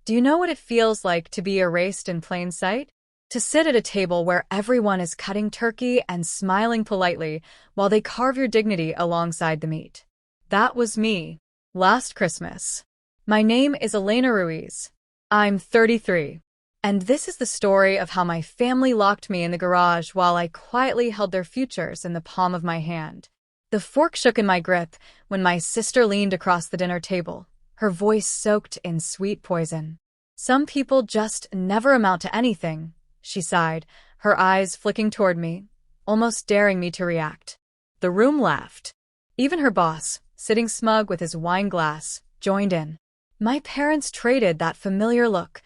Do you know what it feels like to be erased in plain sight? To sit at a table where everyone is cutting turkey and smiling politely while they carve your dignity alongside the meat. That was me. Last Christmas. My name is Elena Ruiz. I'm 33. And this is the story of how my family locked me in the garage while I quietly held their futures in the palm of my hand. The fork shook in my grip when my sister leaned across the dinner table, her voice soaked in sweet poison. Some people just never amount to anything, she sighed, her eyes flicking toward me, almost daring me to react. The room laughed. Even her boss, sitting smug with his wine glass, joined in. My parents traded that familiar look,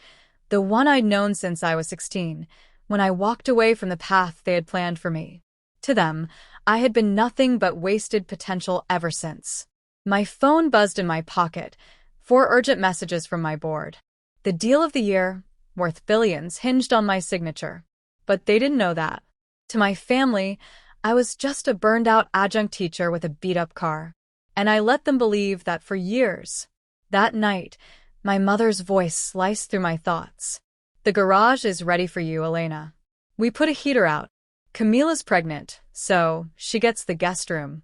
the one I'd known since I was 16, when I walked away from the path they had planned for me. To them, I had been nothing but wasted potential ever since. My phone buzzed in my pocket, 4 urgent messages from my board. The deal of the year, worth billions, hinged on my signature. But they didn't know that. To my family, I was just a burned-out adjunct teacher with a beat-up car. And I let them believe that for years. That night, my mother's voice sliced through my thoughts. The garage is ready for you, Elena. We put a heater out. Camila's pregnant, so she gets the guest room.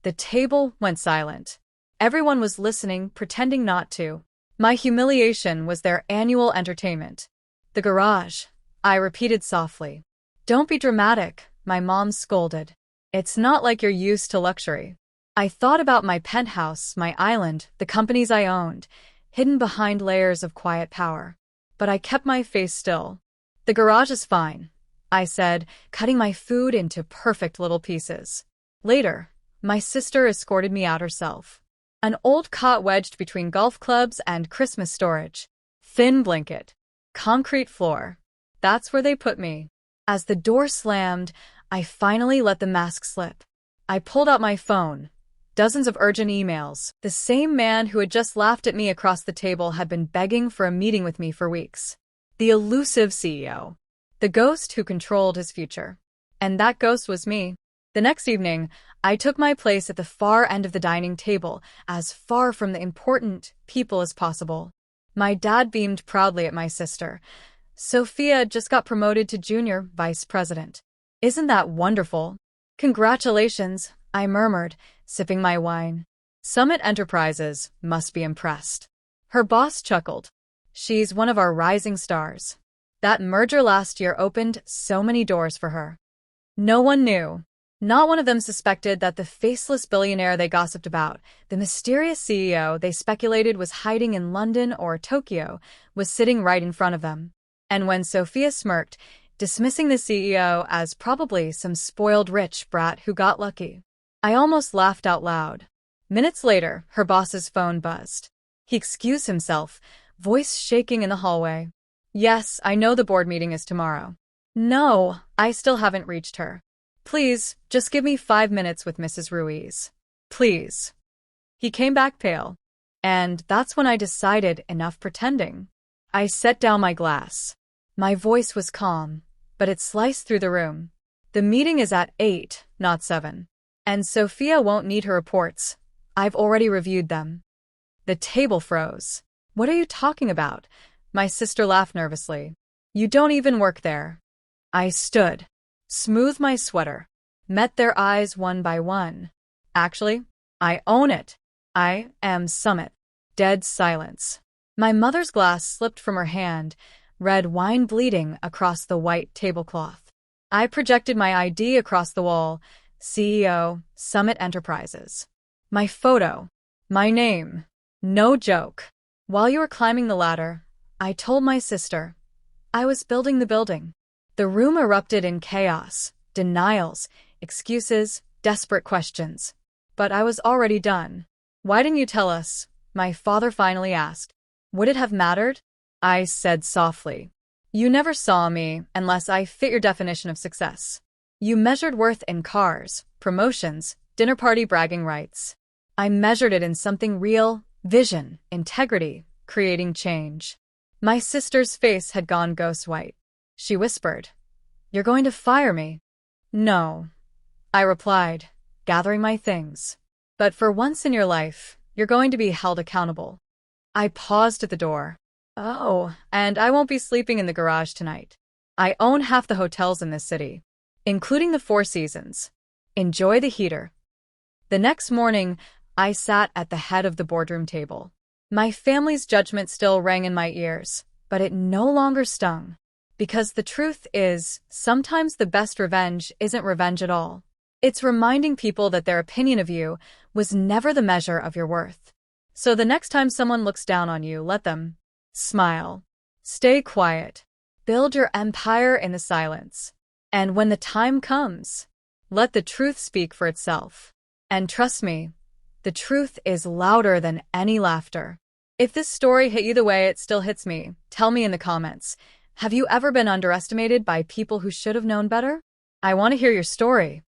The table went silent. Everyone was listening, pretending not to. My humiliation was their annual entertainment. The garage, I repeated softly. Don't be dramatic, my mom scolded. It's not like you're used to luxury. I thought about my penthouse, my island, the companies I owned, hidden behind layers of quiet power. But I kept my face still. The garage is fine, I said, cutting my food into perfect little pieces. Later, my sister escorted me out herself. An old cot wedged between golf clubs and Christmas storage. Thin blanket. Concrete floor. That's where they put me. As the door slammed, I finally let the mask slip. I pulled out my phone. Dozens of urgent emails. The same man who had just laughed at me across the table had been begging for a meeting with me for weeks. The elusive CEO. The ghost who controlled his future. And that ghost was me. The next evening, I took my place at the far end of the dining table, as far from the important people as possible. My dad beamed proudly at my sister. Sophia just got promoted to junior vice president. Isn't that wonderful? Congratulations, I murmured, sipping my wine. Summit Enterprises must be impressed. Her boss chuckled. She's one of our rising stars. That merger last year opened so many doors for her. No one knew. Not one of them suspected that the faceless billionaire they gossiped about, the mysterious CEO they speculated was hiding in London or Tokyo, was sitting right in front of them. And when Sophia smirked, dismissing the CEO as probably some spoiled rich brat who got lucky, I almost laughed out loud. Minutes later, her boss's phone buzzed. He excused himself, voice shaking in the hallway. Yes, I know the board meeting is tomorrow. No, I still haven't reached her. Please, just give me 5 minutes with Mrs. Ruiz. Please. He came back pale. And that's when I decided enough pretending. I set down my glass. My voice was calm, but it sliced through the room. The meeting is at 8, not 7. And Sophia won't need her reports. I've already reviewed them. The table froze. What are you talking about? My sister laughed nervously. You don't even work there. I stood, smoothed my sweater, met their eyes one by one. Actually, I own it. I am Summit. Dead silence. My mother's glass slipped from her hand, red wine bleeding across the white tablecloth. I projected my ID across the wall. CEO, Summit Enterprises. My photo. My name. No joke. While you were climbing the ladder, I told my sister. I was building the building. The room erupted in chaos, denials, excuses, desperate questions. But I was already done. Why didn't you tell us? My father finally asked. Would it have mattered? I said softly. You never saw me unless I fit your definition of success. You measured worth in cars, promotions, dinner party bragging rights. I measured it in something real, vision, integrity, creating change. My sister's face had gone ghost white. She whispered, You're going to fire me? No, I replied, gathering my things. But for once in your life, you're going to be held accountable. I paused at the door. Oh, and I won't be sleeping in the garage tonight. I own half the hotels in this city, including the Four Seasons. Enjoy the heater. The next morning, I sat at the head of the boardroom table. My family's judgment still rang in my ears, but it no longer stung. Because the truth is, sometimes the best revenge isn't revenge at all. It's reminding people that their opinion of you was never the measure of your worth. So the next time someone looks down on you, let them smile. Stay quiet. Build your empire in the silence. And when the time comes, let the truth speak for itself. And trust me, the truth is louder than any laughter. If this story hit you the way it still hits me, tell me in the comments. Have you ever been underestimated by people who should have known better? I want to hear your story.